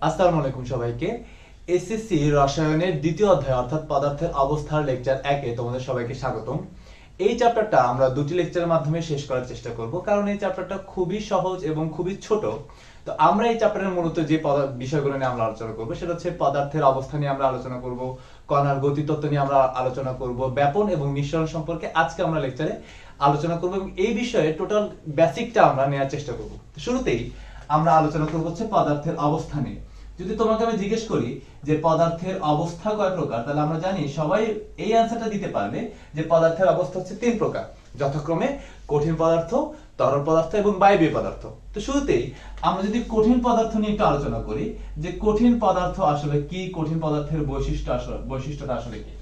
আসসালামু আলাইকুম সবাইকে। এসএসসি রসায়নের দ্বিতীয় অধ্যায় অর্থাৎ পদার্থের অবস্থার লেকচার 1 এ তোমাদের সবাইকে স্বাগতম। এই চ্যাপ্টারটা আমরা দুটি লেকচারের মাধ্যমে শেষ করার চেষ্টা করব, কারণ এই চ্যাপ্টারটা খুবই সহজ এবং খুবই ছোট। তো আমরা এই চ্যাপ্টারের মূলত যে বিষয়গুলো নিয়ে আমরা আলোচনা করব সেটা হচ্ছে পদার্থের অবস্থা নিয়ে আমরা আলোচনা করব, কণার গতিতত্ত্ব নিয়ে আমরা আলোচনা করব, ব্যাপন এবং নিঃসরণ সম্পর্কে আজকে আমরা লেকচারে আলোচনা করব এবং এই বিষয়ে টোটাল বেসিকটা আমরা নেওয়ার চেষ্টা করব। শুরুতেই আমরা আলোচনা করব হচ্ছে পদার্থের অবস্থা নিয়ে। যদি তোমাকে আমি জিজ্ঞেস করি যে পদার্থের অবস্থা কয় প্রকার, তাহলে আমরা জানি সবাই এই অ্যানসারটা দিতে পারবে যে পদার্থের অবস্থা হচ্ছে 3 প্রকার, যথাক্রমে কঠিন পদার্থ, তরল পদার্থ এবং বায়বীয় পদার্থ। তো শুরুতেই আমরা যদি কঠিন পদার্থ নিয়ে একটু আলোচনা করি যে কঠিন পদার্থ আসলে কি, কঠিন পদার্থের বৈশিষ্ট্যটা আসলে কি।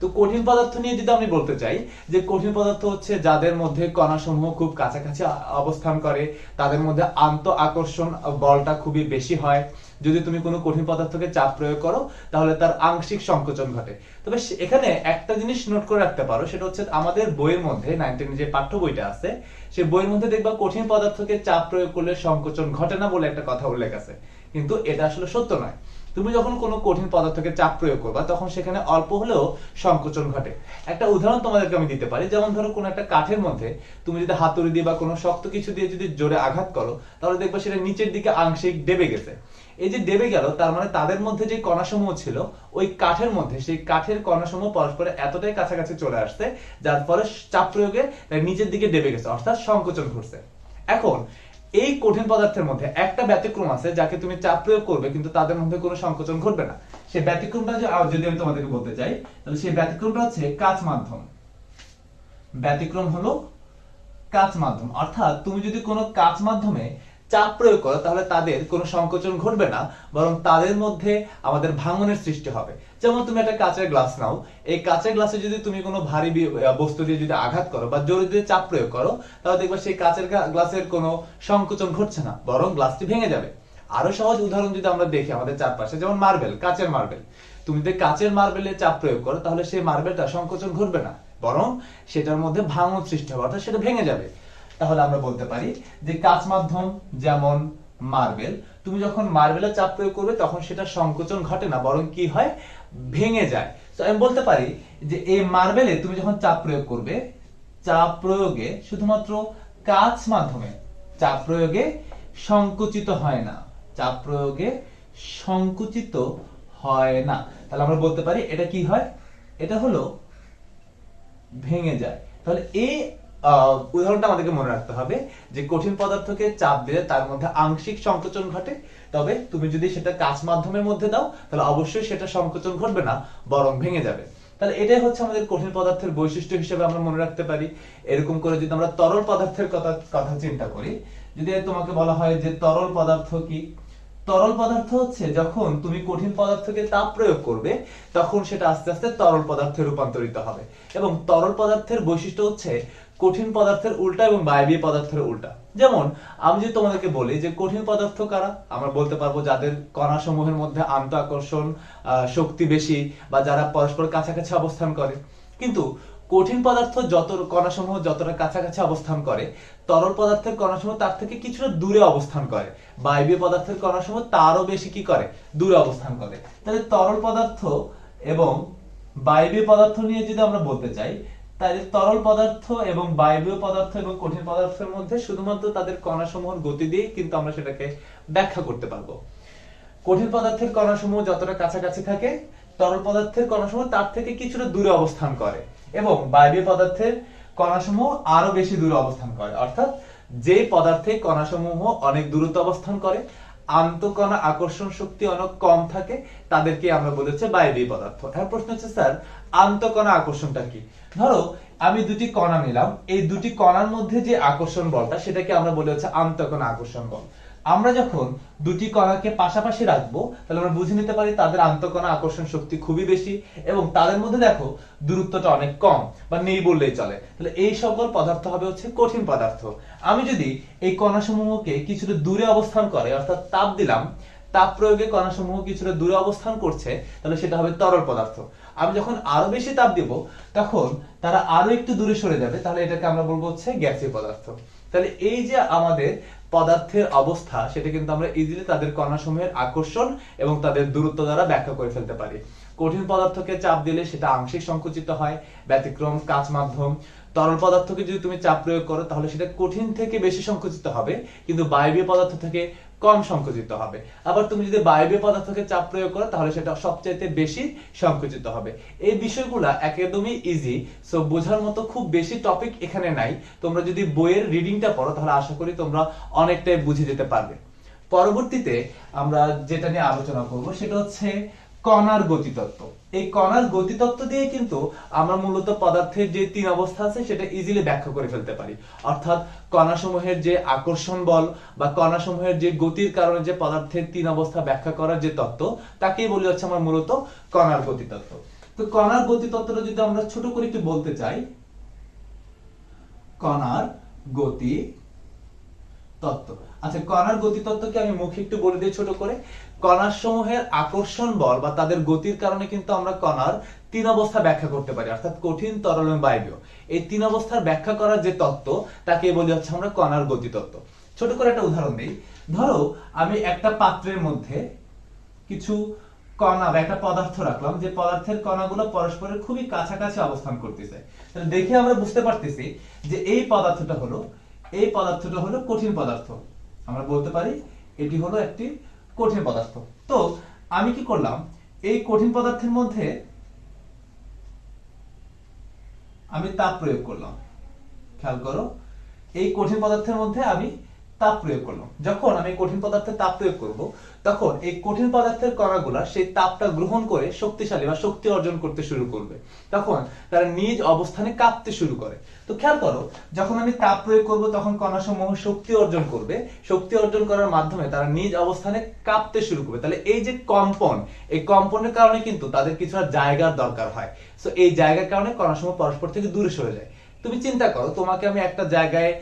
তো কঠিন পদার্থ নিয়ে যদি আমি বলতে চাই যে কঠিন পদার্থ হচ্ছে যাদের মধ্যে কণাসমূহ খুব কাছাকাছি অবস্থান করে, তাদের মধ্যে আন্ত আকর্ষণ বলটা খুবই বেশি হয়। যদি তুমি কোনো কঠিন পদার্থকে চাপ প্রয়োগ করো তাহলে তার আংশিক সংকোচন ঘটে। তবে এখানে একটা জিনিস নোট করে রাখতে পারো, সেটা হচ্ছে আমাদের বইয়ের মধ্যে 9 যে পাঠ্য বইটা আছে সেই বইয়ের মধ্যে দেখবা কঠিন পদার্থকে চাপ প্রয়োগ করলে সংকোচন ঘটে না বলে একটা কথা উল্লেখ আছে, কিন্তু এটা আসলে সত্য নয়। তুমি যখন কোনো কঠিন পদার্থকে চাপ প্রয়োগ করবা তখন সেখানে অল্প হলেও সংকোচন ঘটে। একটা উদাহরণ তোমাদেরকে আমি দিতে পারি, যেমন ধরো কোনো একটা কাঠের মধ্যে তুমি যদি হাতুড়ি দিয়ে বা কোনো শক্ত কিছু দিয়ে যদি জোরে আঘাত করো তাহলে দেখবা সেটা নিচের দিকে আংশিক দেবে গেছে। এই যে দেবে গেল তার মানে তাদের মধ্যে যে কণাসমূহ ছিল ওই কাঠের মধ্যে, সেই কাঠের কণাসমূহ পরস্পর এতটাই কাছাকাছি চলে আসছে যার ফলে চাপ প্রয়োগে নিচের দিকে দেবে গেছে, অর্থাৎ সংকোচন ঘটছে। এখন এই কঠিন পদার্থের মধ্যে একটা ব্যতিক্রম আছে যাকে তুমি চাপ প্রয়োগ করবে কিন্তু তাদের মধ্যে কোনো সংকোচন ঘটবে না। সেই ব্যতিক্রমটা যদি আমি তোমাদেরকে বলতে চাই তাহলে সেই ব্যতিক্রমটা হচ্ছে কাচ মাধ্যম। ব্যতিক্রম হলো কাচ মাধ্যম, অর্থাৎ তুমি যদি কোনো কাচ মাধ্যমে চাপ প্রয়োগ করো তাহলে তাদের কোনো সংকোচন ঘটবে না, বরং তাদের মধ্যে আমাদের ভাঙনের সৃষ্টি হবে। যেমন তুমি একটা কাঁচের গ্লাস নাও, এই কাঁচের গ্লাসে যদি তুমি কোনো ভারী বস্তু দিয়ে যদি আঘাত করো বা জোরে দিয়ে চাপ প্রয়োগ করো তাহলে দেখবা সেই কাঁচের গ্লাসের কোনো সংকোচন ঘটছে না, বরং গ্লাসটি ভেঙে যাবে। আরো সহজ উদাহরণ যদি আমরা দেখি আমাদের চারপাশে, যেমন মার্বেল, কাঁচের মার্বেল। তুমি যদি কাঁচের মার্বেলে চাপ প্রয়োগ করো তাহলে সেই মার্বেলটা সংকোচন ঘটবে না, বরং সেটার মধ্যে ভাঙন সৃষ্টি হবে, অর্থাৎ সেটা ভেঙে যাবে। তাহলে আমরা বলতে পারি যে কাচ মাধ্যম যেমন মার্বেল, তুমি যখন মার্বেলে চাপ প্রয়োগ করবে তখন সেটা সংকোচন ঘটে না, বরং কি হয়, ভেঙে যায়। তো আমি বলতে পারি যে এই মার্বেলে তুমি যখন চাপ প্রয়োগ করবে, চাপ প্রয়োগে শুধুমাত্র কাচ মাধ্যমে চাপ প্রয়োগে সংকুচিত হয় না, চাপ প্রয়োগে সংকুচিত হয় না। তাহলে আমরা বলতে পারি এটা কি হয়, এটা হলো ভেঙে যায়। তাহলে এই উদাহরণটা আমাদেরকে মনে রাখতে হবে যে কঠিন পদার্থকে চাপ দিলে তার মধ্যে আংশিক সংকোচন ঘটে, তবে তুমি যদি সেটা কাচ মাধ্যমের মধ্যে দাও তাহলে অবশ্যই সেটা সংকোচন ঘটবে না, বরং ভেঙে যাবে। তাহলে এটাই হচ্ছে আমাদের কঠিন পদার্থের বৈশিষ্ট্য হিসেবে আমরা মনে রাখতে পারি। এরকম করে যদি আমরা তরল পদার্থের কথা চিন্তা করি, যদি তোমাকে বলা হয় যে তরল পদার্থ কি, তরল পদার্থ হচ্ছে যখন তুমি কঠিন পদার্থকে তাপ প্রয়োগ করবে তখন সেটা আস্তে আস্তে তরল পদার্থে রূপান্তরিত হবে। এবং তরল পদার্থের বৈশিষ্ট্য হচ্ছে কঠিন পদার্থের উল্টা এবং বায়বীয় পদার্থের উল্টা। যেমন আমি যদি তোমাদেরকে বলি যে কঠিন পদার্থ কারা, আমরা বলতে পারবো যাদের কণাসমূহের মধ্যে আন্ত আকর্ষণ শক্তি বেশি বা যারা পরস্পর কাছাকাছি অবস্থান করে। কিন্তু কঠিন পদার্থ যত কণাসমূহ যতটা কাছাকাছি অবস্থান করে, তরল পদার্থের কণাসমূহ তার থেকে কিছুটা দূরে অবস্থান করে, বায়বীয় পদার্থের কণাসমূহ তারও বেশি কি করে, দূরে অবস্থান করে। তাহলে তরল পদার্থ এবং বায়বীয় পদার্থ নিয়ে যদি আমরা বলতে চাই তাহলে তরল পদার্থ এবং বায়বীয় পদার্থ এবং কঠিন পদার্থের মধ্যে শুধুমাত্র তাদের কণাসমূহের গতি দিয়ে কিন্তু আমরা সেটাকে ব্যাখ্যা করতে পারবো। কঠিন পদার্থের কণাসমূহ যতটা কাছাকাছি থাকে, তরল পদার্থের কণাসমূহ তার থেকে কিছুটা দূরে অবস্থান করে, এবং বায়বীয় পদার্থের কণাসমূহ আরো বেশি দূরে অবস্থান করে। অর্থাৎ যে পদার্থে কণাসমূহ অনেক দূরত্ব অবস্থান করে, আন্তঃকণা আকর্ষণ শক্তি অনেক কম থাকে, তাদেরকে আমরা বলেছি বায়বীয় পদার্থ। এখন প্রশ্ন হচ্ছে স্যার আন্তঃকণা আকর্ষণটা কি? ধরো আমি দুটি কণা নিলাম, এই দুটি কণার মধ্যে যে আকর্ষণ বলটা সেটাকে আমরা বলে হচ্ছে আন্তঃকণা আকর্ষণ বল। আমরা যখন দুটি কণাকে পাশাপাশি রাখবো তাহলে আমরা বুঝে নিতে পারি তাদের আন্তঃকণা আকর্ষণ শক্তি খুবই বেশি এবং তাদের মধ্যে দেখো দূরত্বটা অনেক কম বা নেই বললেই চলে। তাহলে এই সকল পদার্থ হবে হচ্ছে কঠিন পদার্থ। আমি যদি এই কণাসমূহকে কিছুটা দূরে অবস্থান করে, অর্থাৎ তাপ দিলাম, তাপ প্রয়োগে কণাসমূহ কিছুটা দূরে অবস্থান করছে, তাহলে সেটা হবে তরল পদার্থ। আমি যখন আরো বেশি তাপ দিব তখন তারা আরো একটু দূরে সরে যাবে, তাহলে এটাকে আমরা বলবো হচ্ছে গ্যাসীয় পদার্থ। তাহলে এই যে আমাদের পদার্থের অবস্থা সেটা কিন্তু আমরা ইজিলি তাদের কণাসমূহের আকর্ষণ এবং তাদের দূরত্ব দ্বারা ব্যাখ্যা করে ফেলতে পারি। কঠিন পদার্থকে চাপ দিলে সেটা আংশিক সংকুচিত হয়, ব্যতিক্রম কাচ মাধ্যম। তরল পদার্থকে যদি তুমি চাপ প্রয়োগ করো তাহলে সেটা কঠিন থেকে বেশি সংকুচিত হবে, কিন্তু বায়বীয় পদার্থ থেকে কম সংকুচিত হবে। আবার তুমি যদি বায়বীয় পদার্থকে চাপ প্রয়োগ করো তাহলে সেটা সবচাইতে বেশি সংকুচিত হবে। এই বিষয়গুলো একদমই ইজি, সো বোঝার মতো খুব বেশি টপিক এখানে নাই। তোমরা যদি বইয়ের রিডিংটা পড়ো তাহলে আশা করি তোমরা অনেকটাই বুঝে যেতে পারবে। পরবর্তীতে আমরা যেটা নিয়ে আলোচনা করব সেটা হচ্ছে কণার গতিতত্ত্ব। এই কণার গতিতত্ত্ব দিয়ে কিন্তু আমরা মূলত পদার্থের যে তিন অবস্থা আছে সেটা ইজিলি ব্যাখ্যা করে ফেলতে পারি। অর্থাৎ কণাসমূহের যে আকর্ষণ বল বা কণাসমূহের যে গতির কারণে যে পদার্থের তিন অবস্থা ব্যাখ্যা করার যে তত্ত্ব, তাকেই বলি হচ্ছে আমরা মূলত কণার গতিতত্ত্ব। তো কণার গতিতত্ত্বটা যদি আমরা ছোট করে একটু বলতে চাই, কণার গতি তত্ত্ব। আচ্ছা, কণার গতিতত্ত্বকে আমি মুখে একটু বলে দিই ছোট করে। কণার সমূহের আকর্ষণ বল বা তাদের গতির কারণে কিন্তু আমরা কণার তিন অবস্থা ব্যাখ্যা করতে পারি, অর্থাৎ কঠিন, তরল এবং বায়বীয়। এই তিন অবস্থার ব্যাখ্যা করার যে তত্ত্ব তাকে বলি হচ্ছে আমরা কণার গতিতত্ত্ব। ছোট করে একটা উদাহরণ দিই। ধরো আমি একটা পাত্রের মধ্যে কিছু কণা বা একটা পদার্থ রাখলাম, যে পদার্থের কণাগুলো পরস্পরের খুবই কাছাকাছি অবস্থান করতেছে। তাহলে দেখে আমরা বুঝতে পারতেছি যে এই পদার্থটা হলো কঠিন পদার্থ। আমরা বলতে পারি এটি হলো একটি কঠিন পদার্থ। তো আমি কি করলাম, এই কঠিন পদার্থের মধ্যে আমি তাপ প্রয়োগ করলাম। খেয়াল করো, এই কঠিন পদার্থের মধ্যে আমি তাপ প্রয়োগ করলাম। যখন আমি কঠিন পদার্থে তাপ প্রয়োগ করব তখন এই কঠিন পদার্থের কণাগুলা সেই তাপটা গ্রহণ করে শক্তিশালী বা শক্তি অর্জন করতে শুরু করবে। তখন তারা নিজ অবস্থানে কাঁপতে শুরু করে। তো খেয়াল করো, যখন আমি তাপ প্রয়োগ করব তখন কণাসমূহ শক্তি অর্জন করবে। শক্তি অর্জন করার মাধ্যমে তারা নিজ অবস্থানে কাঁপতে শুরু করবে। তাহলে এই যে কম্পন, এই কম্পনের কারণে কিন্তু তাদের কিছুটা জায়গার দরকার হয়। সো এই জায়গার কারণে কণাসমূহ পরস্পর থেকে দূরে সরে যায়। তুমি চিন্তা করো, তোমাকে আমি একটা জায়গায়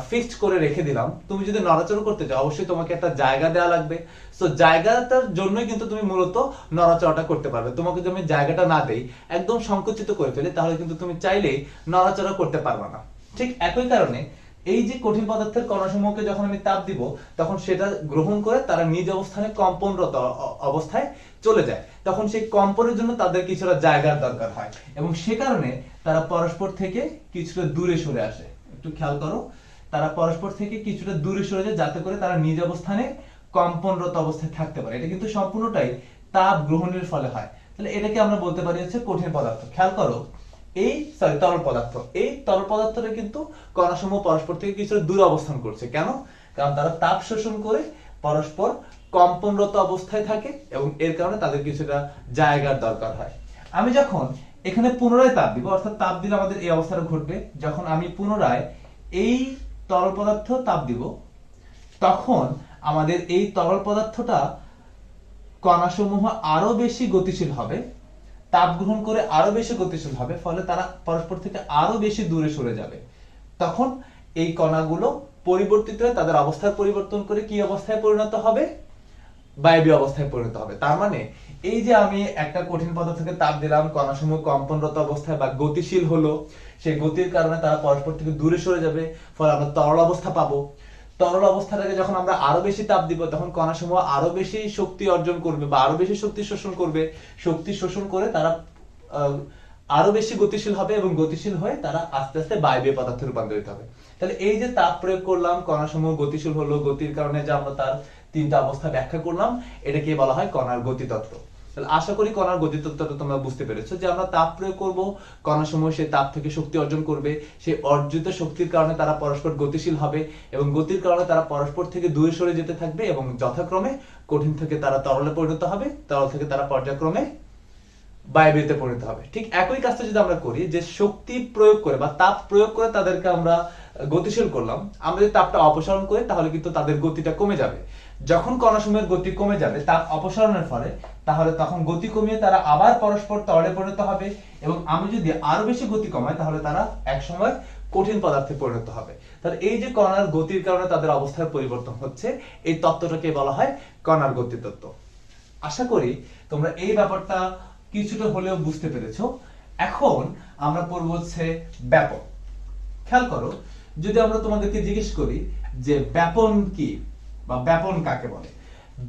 ফিক্সড করে রেখে দিলাম, তুমি যদি নড়াচড়া করতে চাও অবশ্যই তোমাকে একটা জায়গা দেওয়া লাগবে। সো জায়গাটার জন্যই কিন্তু তুমি মূলত নড়াচড়াটা করতে পারবে। তোমাকে যদি আমি জায়গাটা না দেই, একদম সংকুচিত করে ফেলি, তাহলে কিন্তু তুমি চাইলেই নড়াচড়া করতে পারবে না। ঠিক একই কারণে এই যে কঠিন পদার্থের কণাসমূহকে যখন আমি তাপ দিব তখন সেটা গ্রহণ করে তারা নিজ অবস্থানে কম্পনরত অবস্থায় চলে যায়। তখন সেই কম্পনের জন্য তাদের কিছুটা জায়গার দরকার হয় এবং সে কারণে তারা পরস্পর থেকে কিছুটা দূরে সরে আসে। একটু খেয়াল করো, তারা পরস্পর থেকে কিছুটা দূরে সরে যায় যাতে করে তারা নিজ অবস্থানে কম্পনরত অবস্থায় থাকতে পারে। এটা কিন্তু সম্পূর্ণটাই তাপ গ্রহণের ফলে হয়। তাহলে এটাকে আমরা বলতে পারি হচ্ছে কঠিন পদার্থ। খেয়াল করো, তরল পদার্থ, এই তরল পদার্থটা কিন্তু কণাসমূহ পরস্পর থেকে কিছুটা দূরে অবস্থান করছে। কেন? কারণ তারা তাপ শোষণ করে পরস্পর কম্পনরত অবস্থায় থাকে এবং এর কারণে তাদের কিছুটা জায়গার দরকার হয়। আমি যখন এখানে পুনরায় তাপ দিব, অর্থাৎ তাপ দিলে আমাদের এই অবস্থাটা ঘটবে। যখন আমি পুনরায় এই তরল পদার্থ তাপ দিব তখন আমাদের এই তরল পদার্থটা কণাসমূহ আরো বেশি গতিশীল হবে, তাপ গ্রহণ করে আরো বেশি গতিশীল হবে, ফলে তারা পরস্পর থেকে আরো বেশি দূরে সরে যাবে। তখন এই কণাগুলো পরিবর্তিত হয়ে তাদের অবস্থার পরিবর্তন করে কি অবস্থায় পরিণত হবে? বায়বীয় অবস্থায় পরিণত হবে। তার মানে এই যে আমি একটা কঠিন পদার্থকে তাপ দিলাম, কণাসমূহ কম্পনরত অবস্থায় বা গতিশীল হলো, সেই গতির কারণে তারা পরস্পর থেকে দূরে সরে যাবে, ফলে আমরা তরল অবস্থা পাবো। তরল অবস্থাটাকে যখন আমরা আরো বেশি তাপ দিব তখন কণাসমূহ আরো বেশি শক্তি অর্জন করবে বা আরো বেশি শক্তি শোষণ করবে। শক্তি শোষণ করে তারা আরো বেশি গতিশীল হবে এবং গতিশীল হয়ে তারা আস্তে আস্তে বায়বীয় পদার্থে রূপান্তরিত হবে। তাহলে এই যে তাপ প্রয়োগ করলাম, কণাসমূহ গতিশীল হলো, গতির কারণে যে আমরা তার তিনটা অবস্থা ব্যাখ্যা করলাম, এটাকে বলা হয় কণার গতিতত্ত্ব। তাহলে আশা করি কণার গতিতত্ত্বটা তোমরা বুঝতে পেরেছো যে আমরা তাপ প্রয়োগ করব, কণাসমূহ সেই তাপ থেকে শক্তি অর্জন করবে, সেই অর্জিত শক্তির কারণে তারা পরস্পর গতিশীল হবে এবং গতির কারণে তারা পরস্পর থেকে দূরে সরে যেতে থাকবে এবং যথাক্রমে কঠিন থেকে তারা তরলে পরিণত হবে, তরল থেকে তারা পর্যায়ক্রমে বায়বীয়তে পরিণত হবে। ঠিক একই কাজটা যদি আমরা করি, যে শক্তি প্রয়োগ করে বা তাপ প্রয়োগ করে তাদেরকে আমরা গতিশীল করলাম, আমরা যদি তাপটা অপসারণ করি তাহলে কিন্তু তাদের গতিটা কমে যাবে। যখন কণাসমূহের গতি কমে যাবে তাপ অপসারণের ফলে, তাহলে তখন গতি কমিয়ে তারা আবার পরস্পর তরলে পরিণত হবে এবং আমি যদি আরো বেশি গতি কমাই তাহলে তারা একসময় কঠিন পদার্থে পরিণত হবে। তাহলে এই যে কণার গতির কারণে তাদের অবস্থার পরিবর্তন হচ্ছে, এই তত্ত্বটাকে বলা হয় কণার গতিতত্ত্ব। আশা করি তোমরা এই ব্যাপারটা কিছুটা হলেও বুঝতে পেরেছো। এখন আমরা পড়ব হচ্ছে ব্যাপক। খেয়াল করো, যদি আমরা তোমাদেরকে জিজ্ঞেস করি যে ব্যাপন কি বা ব্যাপন কাকে বলে।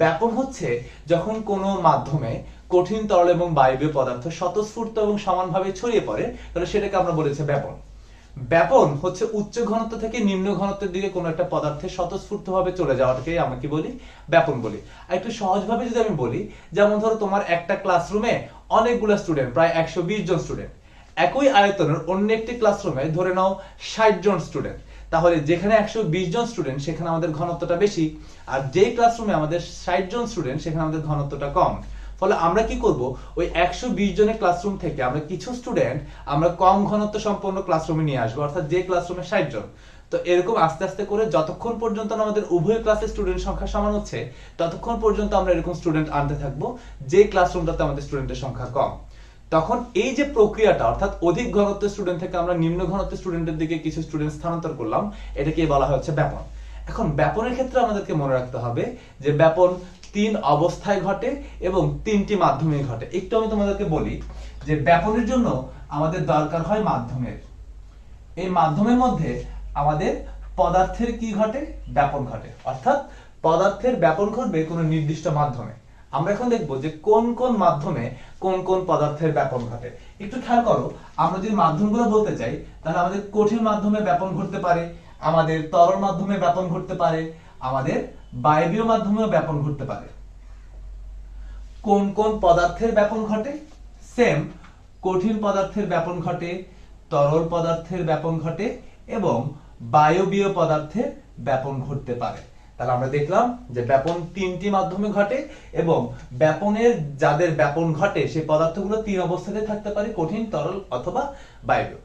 ব্যাপন হচ্ছে যখন কোনো মাধ্যমে কঠিন তরল এবং বায়বীয় পদার্থ স্বতঃস্ফূর্ত এবং সমানভাবে ছড়িয়ে পড়ে, তাহলে সেটাকে আমরা বলেছি ব্যাপন। ব্যাপন হচ্ছে উচ্চ ঘনত্ব থেকে নিম্ন ঘনত্বের দিকে কোনো একটা পদার্থে স্বতঃস্ফূর্তভাবে চলে যাওয়াটাকে আমরা কি বলি, ব্যাপন বলি। আর একটু সহজভাবে যদি আমি বলি, যেমন ধরো তোমার একটা ক্লাসরুমে অনেকগুলো স্টুডেন্ট, প্রায় 120 জন স্টুডেন্ট, একই আয়তনের অন্য একটি ক্লাসরুমে ধরে নাও 60 জন স্টুডেন্ট, তাহলে যেখানে 120 জন স্টুডেন্ট সেখানে আমাদের ঘনত্বটা বেশি, আর যে ক্লাসরুমে আমাদের 60 জন স্টুডেন্ট সেখানে আমাদের ঘনত্বটা কম। ফলে আমরা কি করব, ওই 120 জনের ক্লাসরুম থেকে আমরা কিছু স্টুডেন্ট আমরা কম ঘনত্ব সম্পন্ন ক্লাসরুমে নিয়ে আসবো, অর্থাৎ যে ক্লাসরুমে 60 জন। তো এরকম আস্তে আস্তে করে যতক্ষণ পর্যন্ত না আমাদের উভয় ক্লাসে স্টুডেন্ট সংখ্যা সমান হচ্ছে, ততক্ষণ পর্যন্ত আমরা এরকম স্টুডেন্ট আনতে থাকবো যে ক্লাসরুমটাতে আমাদের স্টুডেন্টের সংখ্যা কম। তখন এই যে প্রক্রিয়াটা, অর্থাৎ অধিক ঘনত্বের স্টুডেন্ট থেকে আমরা নিম্ন ঘনত্বের স্টুডেন্টের দিকে কিছু স্টুডেন্ট স্থানান্তর করলাম, এটাকে বলা হচ্ছে ব্যাপন। এখন ব্যাপনের ক্ষেত্রে আমাদেরকে মনে রাখতে হবে যে ব্যাপন 3 অবস্থায় ঘটে এবং 3টি মাধ্যমে ঘটে। একটু আমি তোমাদেরকে বলি যে ব্যাপনের জন্য আমাদের দরকার হয় মাধ্যমের। এই মাধ্যমের মধ্যে আমাদের পদার্থের কি ঘটে, ব্যাপন ঘটে, অর্থাৎ পদার্থের ব্যাপন ঘটবে কোনো নির্দিষ্ট মাধ্যমে। আমরা এখন দেখবো যে কোন কোন মাধ্যমে কোন কোন পদার্থের ব্যাপন ঘটে। একটু খেয়াল করো, আমরা যদি মাধ্যমগুলো বলতে চাই, তাহলে আমাদের কঠিন মাধ্যমে ব্যাপন ঘটতে পারে, আমাদের তরল মাধ্যমে ব্যাপন ঘটতে পারে, আমাদের বায়বীয় মাধ্যমেও ব্যাপন ঘটতে পারে। কোন কোন পদার্থের ব্যাপন ঘটে, সেম, কঠিন পদার্থের ব্যাপন ঘটে, তরল পদার্থের ব্যাপন ঘটে এবং বায়বীয় পদার্থের ব্যাপন ঘটতে পারে। তাহলে আমরা দেখলাম যে ব্যাপন 3টি মাধ্যমে ঘটে এবং ব্যাপনের যাদের ব্যাপন ঘটে সেই পদার্থগুলো 3 অবস্থাতে থাকতে পারে, কঠিন, তরল অথবা বায়বীয়।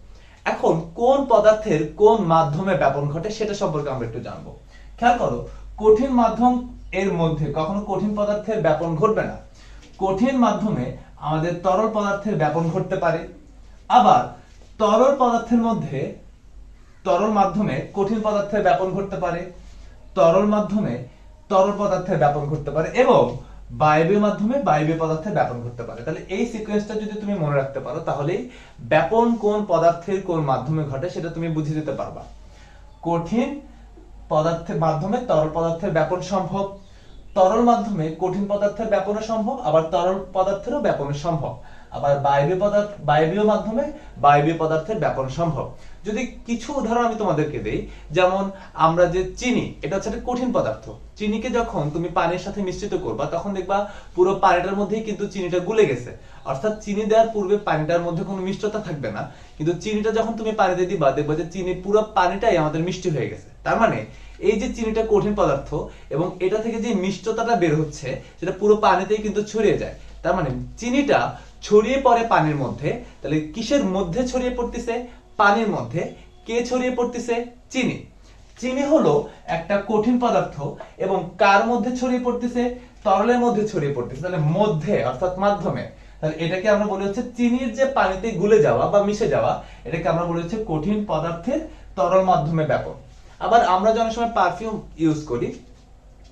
এখন কোন পদার্থের কোন মাধ্যমে ব্যাপন ঘটে সেটা সম্পর্কে আমরা একটু জানবো। খেয়াল করো, কঠিন মাধ্যম এর মধ্যে কখনো কঠিন পদার্থের ব্যাপন ঘটবে না। কঠিন মাধ্যমে আমাদের তরল পদার্থের ব্যাপন ঘটতে পারে, আবার তরল পদার্থের মধ্যে তরল মাধ্যমে কঠিন পদার্থের ব্যাপন ঘটতে পারে, তরল মাধ্যমে তরল পদার্থের ব্যাপন ঘটতে পারে এবং বায়বীয় মাধ্যমে বায়বীয় পদার্থের ব্যাপন ঘটতে পারে। তাহলে এই সিকোয়েন্সটা যদি তুমি মনে রাখতে পারো, তাহলেই ব্যাপন কোন পদার্থের কোন মাধ্যমে ঘটে সেটা তুমি বুঝে যেতে পারবা। কঠিন পদার্থের মাধ্যমে তরল পদার্থের ব্যাপন সম্ভব, তরল মাধ্যমে কঠিন পদার্থের ব্যাপনও সম্ভব, আবার তরল পদার্থেরও ব্যাপন সম্ভব, আবার বায়বীয় মাধ্যমে বায়বীয় পদার্থের ব্যাপন সম্ভব। যদি কিছু উদাহরণ আমি তোমাদেরকে দেই, যেমন আমরা যে চিনি, এটা হচ্ছে একটা কঠিন পদার্থ। চিনিকে যখন তুমি পানির সাথে মিশ্রিত করবা, তখন দেখবা পুরো পানিটার মধ্যেই কিন্তু চিনিটা গুলে গেছে, অর্থাৎ চিনি দেওয়ার পূর্বে পানিটার মধ্যে কোনো মিষ্টতা থাকবে না, কিন্তু চিনিটা যখন তুমি পানিতে দিবা দেখবা যে চিনি পুরো পানিটাই আমাদের মিষ্টি হয়ে গেছে। তার মানে এই যে চিনিটা কঠিন পদার্থ এবং এটা থেকে যে মিষ্টতাটা বের হচ্ছে সেটা পুরো পানিতেই কিন্তু ছড়িয়ে যায়। তার মানে চিনিটা ছড়িয়ে পড়ে পানির মধ্যে, তাহলে কিসের মধ্যে ছড়িয়ে পড়তেছে, পানির মধ্যে। কে ছড়িয়ে পড়তেছে, চিনি। চিনি হলো একটা কঠিন পদার্থ এবং কার মধ্যে ছড়িয়ে পড়তেছে, তরলের মধ্যে ছড়িয়ে পড়তেছে, তাহলে মধ্যে অর্থাৎ মাধ্যমে। তাহলে এটাকে আমরা বলি হচ্ছে চিনির যে পানিতে গুলে যাওয়া বা মিশে যাওয়া, এটাকে আমরা বলি হচ্ছে কঠিন পদার্থের তরল মাধ্যমে ব্যাপন। আবার আমরা যে অনেক সময় পারফিউম ইউজ করি,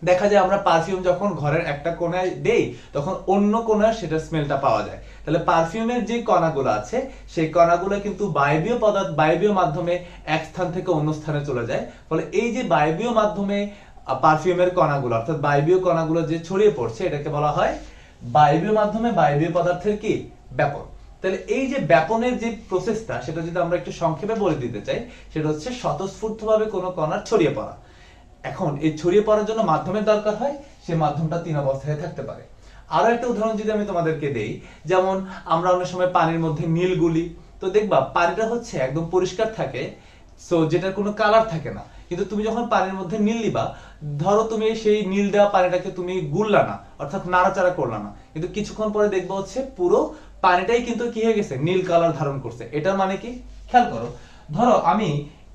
দেখা যায় আমরা পারফিউম যখন ঘরের একটা কোণায় দেই, তখন অন্য কোণায় সেটার স্মেলটা পাওয়া যায়। তাহলে পারফিউমের যে কণাগুলো আছে সেই কণাগুলো কিন্তু বায়বীয় মাধ্যমে এক স্থান থেকে অন্য স্থানে চলে যায়। ফলে এই যে বায়বীয় মাধ্যমে পারফিউমের কণাগুলো, অর্থাৎ বায়বীয় কণাগুলো যে ছড়িয়ে পড়ছে, এটাকে বলা হয় বায়বীয় মাধ্যমে বায়বীয় পদার্থের কি, ব্যাপন। তাহলে এই যে ব্যাপনের যে প্রসেসটা, সেটা যদি আমরা একটু সংক্ষেপে বলে দিতে চাই, সেটা হচ্ছে স্বতঃস্ফূর্তভাবে কোনো কণার ছড়িয়ে পড়া। এখন এই ছড়িয়ে পড়ার জন্য মাধ্যমের দরকার হয়, সেই মাধ্যমটা 3 অবস্থায় থাকতে পারে। আরো একটা উদাহরণ যদি আমি তোমাদেরকে দেই, যেমন আমরা অনেক সময় পানির মধ্যে নীল গুলি, তো দেখবা পানিটা হচ্ছে একদম পরিষ্কার থাকে, সো যেটার কোনো কালার থাকে না। কিন্তু তুমি যখন পানির মধ্যে নীল দিবা, ধরো তুমি সেই নীল দেওয়া পানিটাকে তুমি গুললা না, অর্থাৎ নাড়াচাড়া করলা না, কিন্তু কিছুক্ষণ পরে দেখবা হচ্ছে পুরো পানিটাই কিন্তু কি হয়ে গেছে, নীল কালার ধারণ করছে। এটার মানে কি, খেয়াল করো, ধরো আমি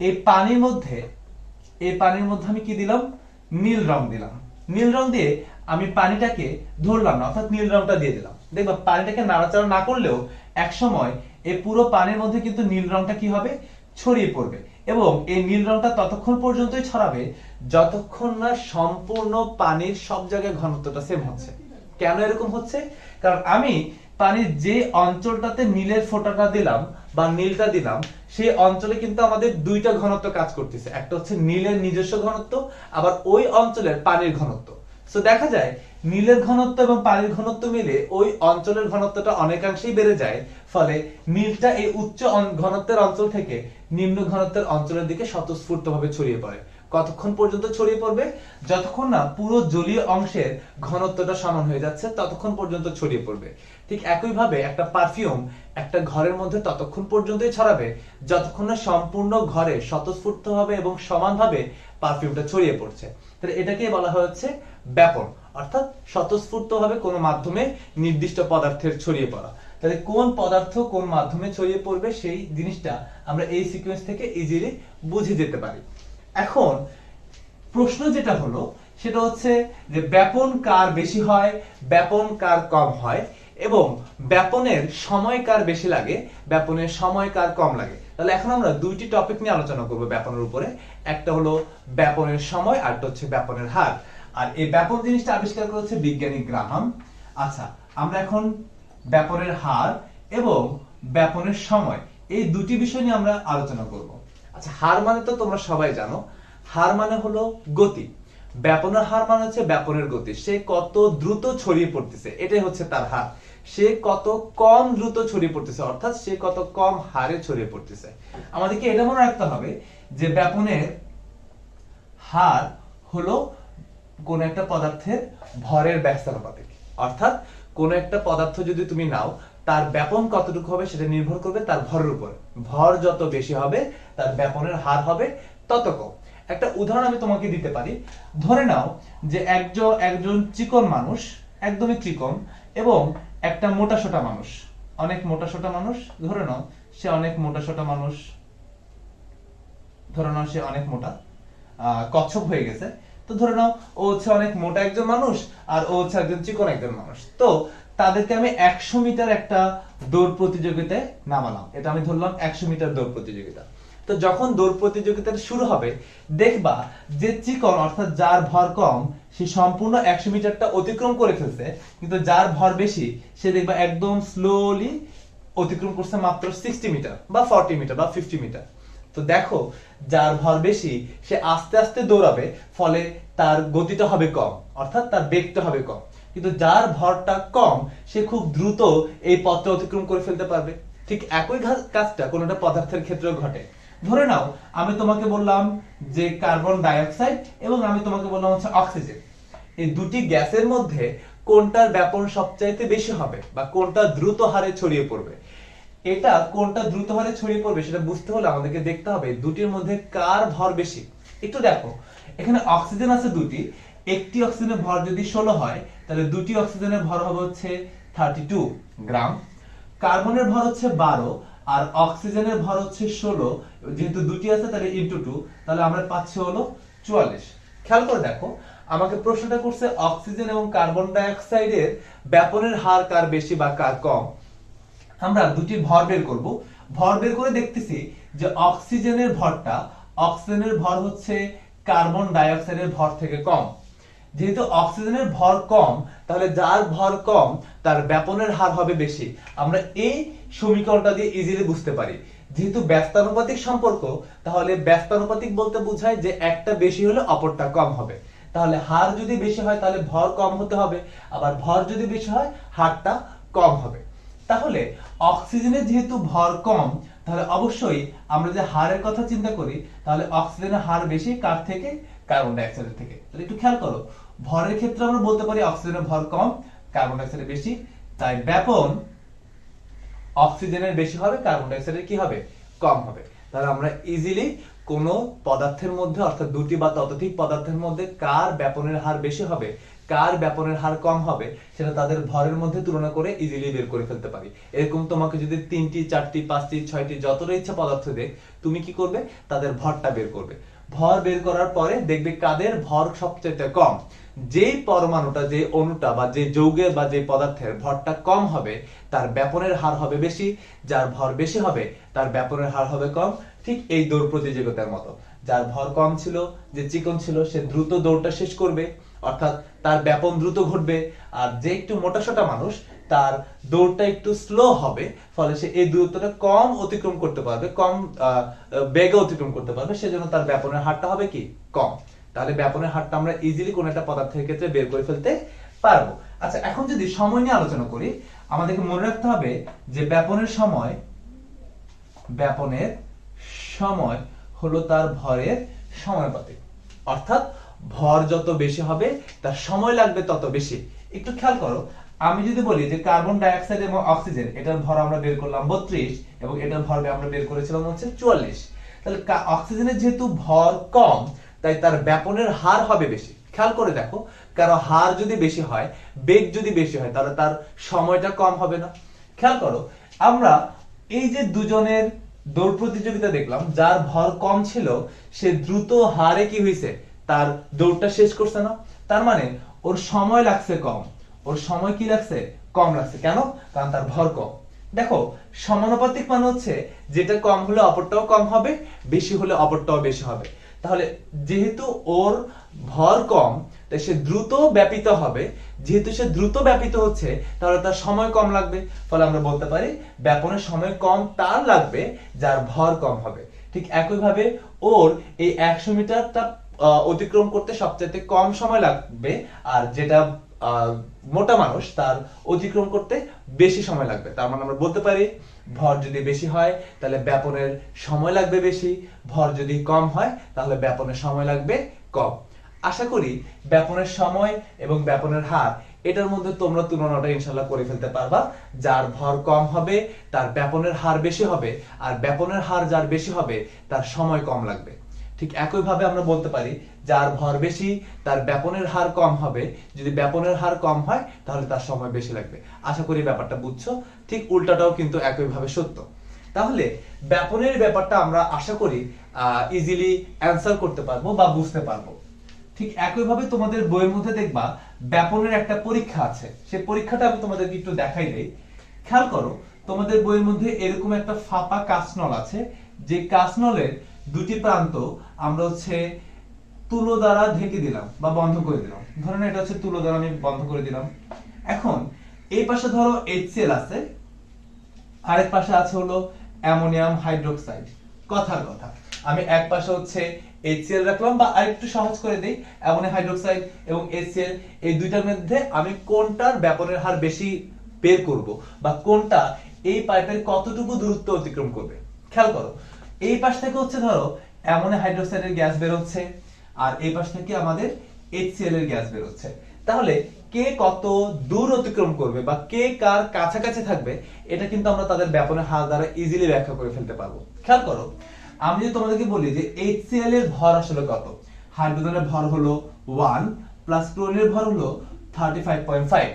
এই পানির মধ্যে আমি কি দিলাম, নীল রং দিলাম। নীল রং দিয়ে আমি পানিটাকে ধরলাম না, অর্থাৎ নীল রংটা দিয়ে দিলাম। দেখবা পানিটাকে নাড়াচাড়া না করলেও এক সময় এই পুরো পানির মধ্যে কিন্তু নীল রংটা কি হবে, ছড়িয়ে পড়বে। এবং এই নীল রংটা ততক্ষণ পর্যন্তই ছড়াবে যতক্ষণ না সম্পূর্ণ পানির সব জায়গায় ঘনত্বটা সেম হচ্ছে। কেন এরকম হচ্ছে, কারণ আমি পানির যে অঞ্চলটাতে নীলের ফোঁটাটা দিলাম বা নীলটা দিলাম, সেই অঞ্চলে কিন্তু আমাদের দুইটা ঘনত্ব কাজ করতেছে, একটা হচ্ছে নীলের নিজস্ব ঘনত্ব, আবার ওই অঞ্চলের পানির ঘনত্ব। সো দেখা যায় নীলের ঘনত্ব এবং পানির ঘনত্ব মিলে ওই অঞ্চলের ঘনত্বটা অনেকাংশেই বেড়ে যায়, ফলে নীলটা এই উচ্চ ঘনত্বের অঞ্চল থেকে নিম্ন ঘনত্বের অঞ্চলের দিকে স্বতঃস্ফূর্তভাবে ছড়িয়ে পড়ে। কতক্ষণ পর্যন্ত ছড়িয়ে পড়বে? যতক্ষণ না পুরো জলীয় অংশের ঘনত্বটা সমান হয়ে যাচ্ছে ততক্ষণ পর্যন্ত ছড়িয়ে পড়বে। ঠিক একইভাবে একটা পারফিউম একটা ঘরের মধ্যে ততক্ষণ পর্যন্তই ছড়াবে যতক্ষণ না সম্পূর্ণ ঘরে স্বতঃস্ফূর্তভাবে এবং সমানভাবে পারফিউমটা ছড়িয়ে পড়ছে। তাহলে এটাকেই বলা হচ্ছে ব্যাপন, অর্থাৎ স্বতঃস্ফূর্তভাবে কোনো মাধ্যমে নির্দিষ্ট পদার্থের ছড়িয়ে পড়া। তাহলে কোন পদার্থ কোন মাধ্যমে ছড়িয়ে পড়বে সেই জিনিসটা আমরা এই সিকোয়েন্স থেকে ইজিলি বুঝে যেতে পারি। এখন প্রশ্ন যেটা হলো সেটা হচ্ছে যে ব্যাপন কার বেশি হয়, ব্যাপন কার কম হয়, এবং ব্যাপনের সময় কার বেশি লাগে, ব্যাপনের সময় কার কম লাগে। তাহলে এখন আমরা দুইটি টপিক নিয়ে আলোচনা করব ব্যাপনের উপরে। একটা হলো ব্যাপনের সময়, আর একটা হচ্ছে ব্যাপনের হার। আর এই ব্যাপন জিনিসটা আবিষ্কার করেছে বিজ্ঞানী গ্রাহাম। আচ্ছা, আমরা এখন ব্যাপনের হার এবং ব্যাপনের সময় এই দুটি বিষয় নিয়ে আমরা আলোচনা করব। আচ্ছা, হার মানে তো তোমরা সবাই জানো, হার মানে হলো গতি। ব্যাপনের হার মানে হচ্ছে ব্যাপনের গতি, সে কত দ্রুত ছড়িয়ে পড়তেছে এটাই হচ্ছে তার হার। সে কত কম দ্রুত ছড়িয়ে পড়তেছে, অর্থাৎ সে কত কম হারে ছড়িয়ে পড়তেছে। আমাদেরকে এটা মনে রাখতে হবে যে ব্যাপনের হার হলো কোন একটা পদার্থের ভরের ব্যস্তানুপাতিক। অর্থাৎ কোন একটা পদার্থ যদি তুমি নাও, তার ব্যাপন কতটুকু হবে সেটা নির্ভর করবে তার ভরের উপর। ভর যত বেশি হবে তার ব্যাপনের হার হবে তত কম। একটা উদাহরণ আমি তোমাকে দিতে পারি। ধরে নাও যে একজন চিকন মানুষ, একদমই চিকন, এবং একটা মোটাসোটা মানুষ, অনেক মোটাসোটা মানুষ। ধরে নাও সে অনেক মোটাসোটা মানুষ, ধরে নাও সে অনেক মোটা, কচ্ছপ হয়ে গেছে। তো ধরে নাও ও হচ্ছে অনেক মোটা একজন মানুষ আর ও হচ্ছে একজন চিকন একজন মানুষ। তো তাদেরকে আমি 100 মিটার একটা দৌড় প্রতিযোগিতায় নামালাম। এটা আমি ধরলাম 100 মিটার দৌড় প্রতিযোগিতা। তো যখন দৌড় প্রতিযোগিতাটা শুরু হবে, দেখবা যে চিকন অর্থাৎ যার ভর কম সে সম্পূর্ণ 100 মিটারটা অতিক্রম করে ফেলছে, কিন্তু যার ভর বেশি সে দেখবা একদম স্লোলি অতিক্রম করছে মাত্র 60 মিটার বা 40 মিটার বা 50 মিটার। তো দেখো, যার ভর বেশি সে আস্তে আস্তে দৌড়াবে, ফলে তার গতিটা হবে কম, অর্থাৎ তার বেগটা হবে কম। কিন্তু যার ভরটা কম সে খুব দ্রুত এই পথটা অতিক্রম করে ফেলতে পারবে। ঠিক একই কাজটা কোন একটা পদার্থের ক্ষেত্রেও ঘটে। ধরে নাও আমি তোমাকে বললাম যে কার্বন ডাই অক্সাইড এবং আমি তোমাকে বললাম হচ্ছে অক্সিজেন। এই দুটি গ্যাসের মধ্যে কোনটার ব্যাপন সবচাইতে বেশি হবে বা কোনটা দ্রুত হারে ছড়িয়ে পড়বে, এটা কোনটা দ্রুত হারে ছড়িয়ে পড়বে সেটা বুঝতে হলে আমাদেরকে দেখতে হবে দুটির মধ্যে কার ভর বেশি। একটু দেখো, এখানে অক্সিজেন আছে দুটি, একটি অক্সিজেনের ভর যদি 16 হয় তাহলে দুটি অক্সিজেনের ভর হবে হচ্ছে 32 গ্রাম। কার্বনের ভর হচ্ছে 12 আর অক্সিজেনের ভর হচ্ছে 16, যেহেতু দুটি আছে তাহলে ইনটু 2, তাহলে আমরা পাচ্ছি হলো 44। খেয়াল করে দেখো, আমাকে প্রশ্নটা করছে অক্সিজেন এবং কার্বন ডাই অক্সাইডের ব্যাপনের হার কার বেশি বা কার কম। আমরা দুটির ভর বের করব। ভর বের করে দেখতেছি যে অক্সিজেনের ভর হচ্ছে কার্বন ডাই অক্সাইডের ভর থেকে কম। যেহেতু অক্সিজেনের ভর কম, তাহলে যার ভর কম তার ব্যাপনের হার হবে বেশি। আমরা এই সমীকরণটা দিয়ে ইজিলি বুঝতে পারি। যেহেতু ব্যস্তানুপাতিক সম্পর্ক, তাহলে ব্যস্তানুপাতিক বলতে বোঝায় যে একটা বেশি হলে অপরটা কম হবে। তাহলে হার যদি বেশি হয় তাহলে ভর কম হতে হবে, আবার ভর যদি বেশি হয় হারটা কম হবে। তাহলে অক্সিজেনের যেহেতু ভর কম, তাহলে অবশ্যই আমরা যে হারের কথা চিন্তা করি, তাহলে অক্সিজেনের হার বেশি কার থেকে? কার্বন ডাই অক্সাইডের থেকে। তাহলে একটু খেয়াল করো, ভরের ক্ষেত্রে আমরা বলতে পারি অক্সিজেনের ভর কম, কার্বন ডাই অক্সাইডের বেশি, তাই ব্যাপন অক্সিজেনের বেশি হবে, কার্বন ডাই অক্সাইডের কি হবে? কম হবে। তাহলে আমরা ইজিলি কোন পদার্থের মধ্যে, অর্থাৎ দুটি বা ততোধিক পদার্থের মধ্যে কার ব্যাপনের হার বেশি হবে, কার ব্যাপনের হার কম হবে, সেটা তাদের ভরের মধ্যে তুলনা করে ইজিলি বের করে ফেলতে পারি। এরকম তোমাকে যদি 3টি 4টি 5টি 6টি যতটা ইচ্ছা পদার্থ দেখ, তুমি কি করবে? তাদের ভরটা বের করবে। ভর বের করার পরে দেখবে কাদের ভর সবচেয়ে কম। যেই পরমাণুটা, যে অণুটা বা যে যৌগের বা যে পদার্থের ভরটা কম হবে তার ব্যাপনের হার হবে বেশি, যার ভর বেশি হবে তার ব্যাপনের হার হবে কম। ঠিক এই দৌড় প্রতিযোগিতার মতো, যার ভর কম ছিল, যে চিকন ছিল, সে দ্রুত দৌড়টা শেষ করবে, অর্থাৎ তার ব্যাপন দ্রুত ঘটবে। আর যে একটু মোটাসোটা মানুষ, তার দৌড়টা একটু স্লো হবে, ফলে সে এই দূরত্বটা কম অতিক্রম করতে পারবে, কম বেগে অতিক্রম করতে পারবে, সেজন্য তার ব্যাপনের হারটা হবে কি কম। তাহলে ব্যাপনের হারটা আমরা ইজিলি কোন একটা পদার্থের ক্ষেত্রে বের করে ফেলতে পারবো। আচ্ছা, এখন যদি সময় নিয়ে আলোচনা করি, আমাদেরকে মনে রাখতে হবে যে ব্যাপনের সময় হলো তার ভরের সমানুপাতিক, অর্থাৎ ভর যত বেশি হবে তার সময় লাগবে তত বেশি। একটু খেয়াল করো, আমি যদি বলি যে কার্বন ডাই অক্সাইড এবং অক্সিজেন, এটার ভর আমরা বের করলাম 32 এবং এটার ভর আমরা বের করেছিলাম হচ্ছে 44, তাহলে অক্সিজেনের যেহেতু ভর কম তাই তার ব্যাপনের হার হবে বেশি। খেয়াল করে দেখো, কারণ হার যদি বেশি হয়, বেগ যদি বেশি হয়, তাহলে তার সময়টা কম হবে না। খেয়াল করো, আমরা এই যে দুজনের দৌড় প্রতিযোগিতা দেখলাম, যার ভর কম ছিল সে দ্রুত হারে কি হয়েছে, তার দৌড়টা শেষ করছে না। তার মানে ওর সময় লাগছে কম, ওর সময় কি লাগছে কম লাগছে। কেন? কারণ তার ভর কম। দেখো, সমানুপাতিক মানে হচ্ছে যেটা কম হলে অপরটাও কম হবে, বেশি হলে অপরটাও বেশি হবে। তাহলে যেহেতু ওর ভর কম তাই সে দ্রুত ব্যাপিত হবে, যেহেতু সে দ্রুত ব্যাপিত হচ্ছে তাহলে তার সময় কম লাগবে, ফলে আমরা বলতে পারি ব্যাপনের সময় কম তার লাগবে যার ভর কম হবে। ঠিক একইভাবে ওর এই 100 মিটারটা অতিক্রম করতে সবচেয়ে কম সময় লাগবে, আর যেটা মোটা মানুষ তার অতিক্রম করতে বেশি সময় লাগবে। তার মানে আমরা বলতে পারি ভর যদি বেশি হয় তাহলে ব্যাপনের সময় লাগবে বেশি, ভর যদি কম হয় তাহলে ব্যাপনের সময় লাগবে কম। আশা করি ব্যাপনের সময় এবং ব্যাপনের হার এটার মধ্যে তোমরা তুলনাটা ইনশাআল্লাহ করে ফেলতে পারবা। যার ভর কম হবে তার ব্যাপনের হার বেশি হবে, আর ব্যাপনের হার যার বেশি হবে তার সময় কম লাগবে। ঠিক একইভাবে আমরা বলতে পারি যার ভর বেশি তার ব্যাপনের হার কম হবে, যদি ব্যাপনের হার কম হয় তাহলে তার সময় বেশি লাগবে। আশা করি ব্যাপারটা বুঝছো। ঠিক উল্টাটাও কিন্তু একইভাবে সত্য। তাহলে ব্যাপনের ব্যাপারটা আমরা আশা করি ইজিলি অ্যান্সার করতে পারবো বা বুঝতে পারবো। ঠিক একইভাবে তোমাদের বইয়ের মধ্যে দেখবা ব্যাপনের একটা পরীক্ষা আছে, সেই পরীক্ষাটা আমি তোমাদেরকে একটু দেখাই দেই। খেয়াল করো, তোমাদের বইয়ের মধ্যে এরকম একটা ফাঁপা কাঁচনল আছে, যে কাঁচনলের দুটি প্রান্ত আমরা হচ্ছে তুলো দ্বারা ঢেকে দিলাম বা বন্ধ করে দিলাম। ধরেন এটা হচ্ছে তুলো দ্বারা আমি বন্ধ করে দিলাম। এখন এই পাশে ধরো HCl আছে, আরেক পাশে আছে হলো অ্যামোনিয়াম হাইড্রোক্সাইড। কথার কথা, আমি এক পাশে হচ্ছে HCl রাখলাম, বা আরেকটু সহজ করে দেই, অ্যামোনিয়াম হাইড্রোক্সাইড এবং HCl, এই দুইটার মধ্যে আমি কোনটার ব্যাপনের হার বেশি বের করব, বা কোনটা এই পাইপের কতটুকু দূরত্ব অতিক্রম করবে। খেয়াল করো, এই পাশ থেকে হচ্ছে ধরো অ্যামোনিয়াম হাইড্রোক্সাইডের গ্যাস বের হচ্ছে, আর এই পাশ থেকে আমাদের HCl এর গ্যাস বের হচ্ছে। তাহলে কে কত দূর অতিক্রম করবে বা কে কার কাছাকাছি থাকবে, এটা কিন্তু আমরা তাদের ব্যাপনের হার দ্বারা ইজিলি ব্যাখ্যা করে ফেলতে পারবো। খেয়াল করো, আমি যদি তোমাদেরকে বলি যে HCl এর ভর আসলে কত, হাইড্রোজেনের ভর হলো 1 প্লাস ক্লোরিনের ভর হলো 35.5,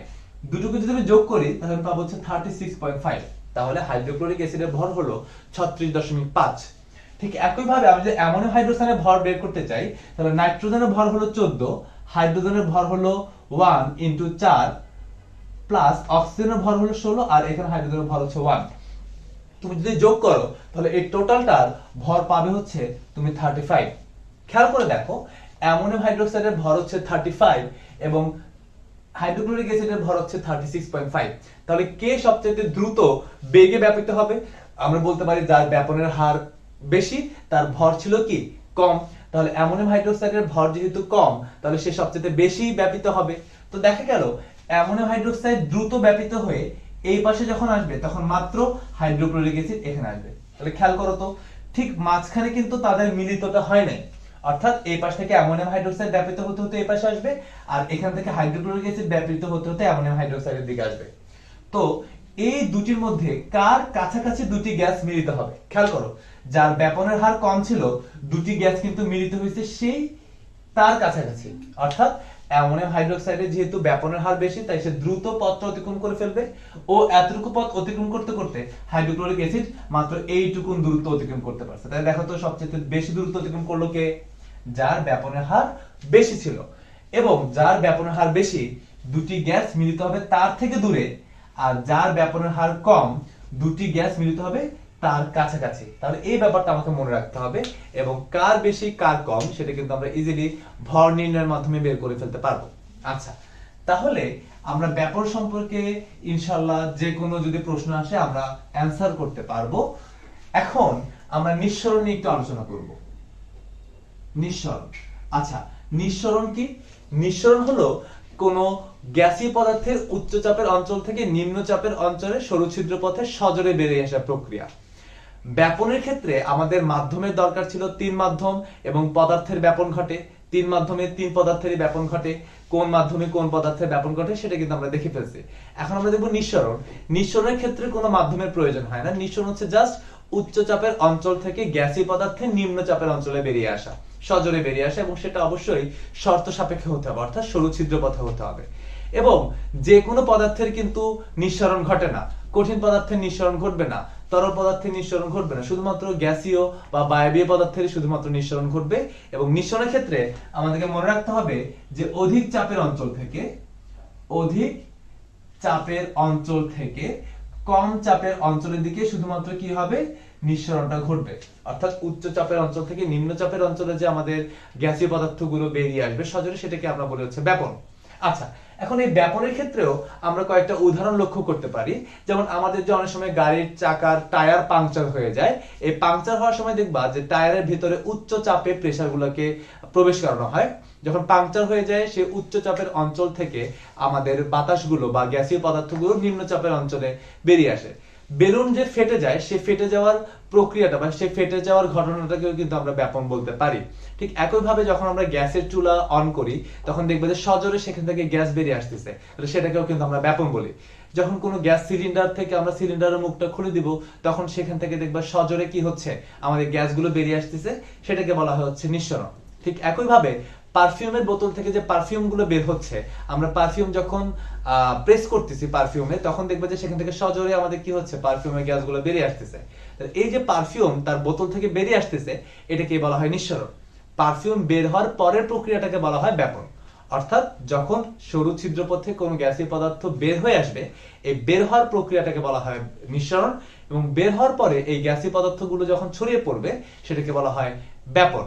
দুটোকে যদি আমি যোগ করি তাহলে পাবো হচ্ছে 36.5। তাহলে হাইড্রোক্লোরিক অ্যাসিডের ভর হলো 36.5। ঠিক একইভাবে আমি যদি অ্যামোনিয়াম হাইড্রোক্সাইডের ভর বের করতে চাই, তাহলে নাইট্রোজেনের ভর হলো 14, হাইড্রোজেনের ভর হলো 1 ইনটু 4 প্লাস অক্সিজেনের ভর হলো 16, আর এখানে হাইড্রোজেনের ভর হচ্ছে 1। তুমি যদি যোগ করো তাহলে এই টোটালটার ভর পাবে হচ্ছে তুমি 35। খেয়াল করে দেখো, অ্যামোনিয়াম হাইড্রোক্সাইডের ভর হচ্ছে 35 এবং হাইড্রোক্লোরিক অ্যাসিডের ভর হচ্ছে 36.5। তাহলে কে সবচেয়ে দ্রুত বেগে ব্যাপিত হবে? আমরা বলতে পারি যার ব্যাপনের হার বেশি তার ভর ছিল কি কম। তাহলে অ্যামোনিয়াম হাইড্রোক্সাইডের ভর যেহেতু কম, তাহলে সে সবচেয়ে বেশি ব্যাপিত হবে। তো দেখা গেল অ্যামোনিয়াম হাইড্রোক্সাইড দ্রুত ব্যাপিত হয়ে এই পাশে যখন আসবে তখন মাত্র হাইড্রোক্লোরিক অ্যাসিড এখানে আসবে। তাহলে খেয়াল করো তো, ঠিক মাঝখানে কিন্তু তাদের মিলিতটা হয় নাই, অর্থাৎ এই পাশ থেকে অ্যামোনিয়াম হাইড্রোক্সাইড ব্যাপিত হতে হতে এই পাশে আসবে, আর এখান থেকে হাইড্রোক্লোরিক অ্যাসিড ব্যাপিত হতে হতে অ্যামোনিয়াম হাইড্রোক্সাইডের দিকে আসবে। তো এই দুটির মধ্যে কার কাছাকাছি দুটি গ্যাস মিলিত হবে? খেয়াল করো, যার ব্যাপনের হার কম ছিল দুটি গ্যাস কিন্তু মিলিত হয়েছে সেই তার কাছাকাছি, অর্থাৎ অ্যামোনিয়াম হাইড্রোক্সাইডের যেহেতু ব্যাপনের হার বেশি তাই সে দ্রুত পথটা অতিক্রম করে ফেলবে, ও এতটুকু পথ অতিক্রম করতে করতে হাইড্রোক্লোরিক অ্যাসিড মাত্র এইটুকু দূরত্ব অতিক্রম করতে পারছে। তাই দেখো তো সবচেয়ে বেশি দূরত্ব অতিক্রম করলো কে? যার ব্যাপনের হার বেশি ছিল। এবং যার ব্যাপনের হার বেশি দুটি গ্যাস মিলিত হবে তার থেকে দূরে, আর যার ব্যাপনের হার কম দুটি গ্যাস মিলিত হবে তার কাছাকাছি। তাহলে এই ব্যাপারটা আমাকে মনে রাখতে হবে, এবং কার বেশি কার কম সেটা কিন্তু আমরা ইজিলি ভর নির্ণয়ের মাধ্যমে বের করে ফেলতে পারবো। আচ্ছা, তাহলে আমরা ব্যাপন সম্পর্কে ইনশাআল্লাহ যে কোনো যদি প্রশ্ন আসে আমরা অ্যানসার করতে পারবো। এখন আমরা নিঃসরণ নিয়ে একটু আলোচনা করব। নিঃসরণ, আচ্ছা নিঃসরণ কি? নিঃসরণ হলো কোন গ্যাসীয় পদার্থের উচ্চ চাপের অঞ্চল থেকে নিম্ন চাপের অঞ্চলে সরু ছিদ্র পথে সজোরে বেরিয়ে আসা প্রক্রিয়া। ব্যাপনের ক্ষেত্রে আমাদের মাধ্যমের দরকার ছিল তিন মাধ্যম এবং পদার্থের ব্যাপন ঘটে, তিন মাধ্যমে তিন পদার্থেরই ব্যাপন ঘটে, কোন মাধ্যমে কোন পদার্থের ব্যাপন ঘটে সেটা কিন্তু আমরা দেখে ফেলছি। এখন আমরা দেখব নিঃসরণ। নিঃসরণের ক্ষেত্রে কোনো মাধ্যমের প্রয়োজন হয় না, নিঃসরণ হচ্ছে জাস্ট উচ্চ চাপের অঞ্চল থেকে গ্যাসীয় পদার্থের নিম্ন চাপের অঞ্চলে বেরিয়ে আসা, সজোরে বেরিয়ে আসা, এবং সেটা অবশ্যই শর্ত সাপেক্ষে হতে হবে, অর্থাৎ সরু ছিদ্র পথে হতে হবে। এবং যে কোনো পদার্থের কিন্তু নিঃসরণ ঘটে না, কঠিন পদার্থের নিঃসরণ ঘটবে না, তরল পদার্থের নিঃসরণ ঘটবে না, শুধুমাত্র গ্যাসীয় বা বায়বীয় পদার্থের শুধুমাত্র নিঃসরণ ঘটবে। এবং নিঃসরণের ক্ষেত্রে আমাদেরকে মনে রাখতে হবে যে অধিক চাপের অঞ্চল থেকে কম চাপের অঞ্চলের দিকে শুধুমাত্র কি হবে, নিঃসরণটা ঘটবে। অর্থাৎ উচ্চ চাপের অঞ্চল থেকে নিম্ন চাপের অঞ্চলে যে আমাদের গ্যাসীয় পদার্থগুলো বেরিয়ে আসবে সজোরে, সেটাকে আমরা বলি হচ্ছে ব্যাপন। আচ্ছা, এখন এই ব্যাপনের ক্ষেত্রেও আমরা কয়েকটা উদাহরণ লক্ষ্য করতে পারি। যেমন আমাদের যে অনেক সময় গাড়ির চাকার টায়ার পাংচার হয়ে যায়, এই পাংচার হওয়ার সময় দেখবা যে টায়ারের ভিতরে উচ্চ চাপে প্রেসারগুলোকে প্রবেশ করানো হয়। যখন পাংচার হয়ে যায় সেই উচ্চ চাপের অঞ্চল থেকে আমাদের বাতাসগুলো বা গ্যাসীয় পদার্থগুলো নিম্ন চাপের অঞ্চলে বেরিয়ে আসে। বেলুন যে ফেটে যায়, সে ফেটে যাওয়ার প্রক্রিয়াটা বা সে ফেটে যাওয়ার ঘটনাটাকেও কিন্তু আমরা ব্যাপন বলতে পারি। ঠিক একইভাবে যখন আমরা গ্যাসের চুলা অন করি তখন দেখবে যে সজোরে সেখান থেকে গ্যাস বেরিয়ে আসতেছে, তাহলে সেটাকেও কিন্তু আমরা ব্যাপন বলি। যখন কোনো গ্যাস সিলিন্ডার থেকে আমরা সিলিন্ডারের মুখটা খুলে দিব তখন সেখান থেকে দেখবা সজোরে কি হচ্ছে, আমাদের গ্যাসগুলো বেরিয়ে আসতেছে, সেটাকে বলা হয় হচ্ছে নিঃসরণ। ঠিক একইভাবে পারফিউমের বোতল থেকে যে পারফিউম গুলো বের হচ্ছে, আমরা পারফিউম যখন প্রেস করতেছি পারফিউমে, তখন দেখবে যে সেখান থেকে সজোরে আমাদের কি হচ্ছে, পারফিউমের গ্যাসগুলো বেরিয়ে আসতেছে। এই যে পারফিউম তার বোতল থেকে বেরিয়ে আসতেছে, এটাকে বলা হয় নিঃসরণ। পারফিউম বের হওয়ার পরের প্রক্রিয়াটাকে বলা হয় ব্যাপন। অর্থাৎ যখন সরু ছিদ্রপথে কোনো গ্যাসীয় পদার্থ বের হয়ে আসবে, এই বের হওয়ার প্রক্রিয়াটাকে বলা হয় নিঃসরণ, এবং বের হওয়ার পরে এই গ্যাসীয় পদার্থগুলো যখন ছড়িয়ে পড়বে সেটাকে বলা হয় ব্যাপন।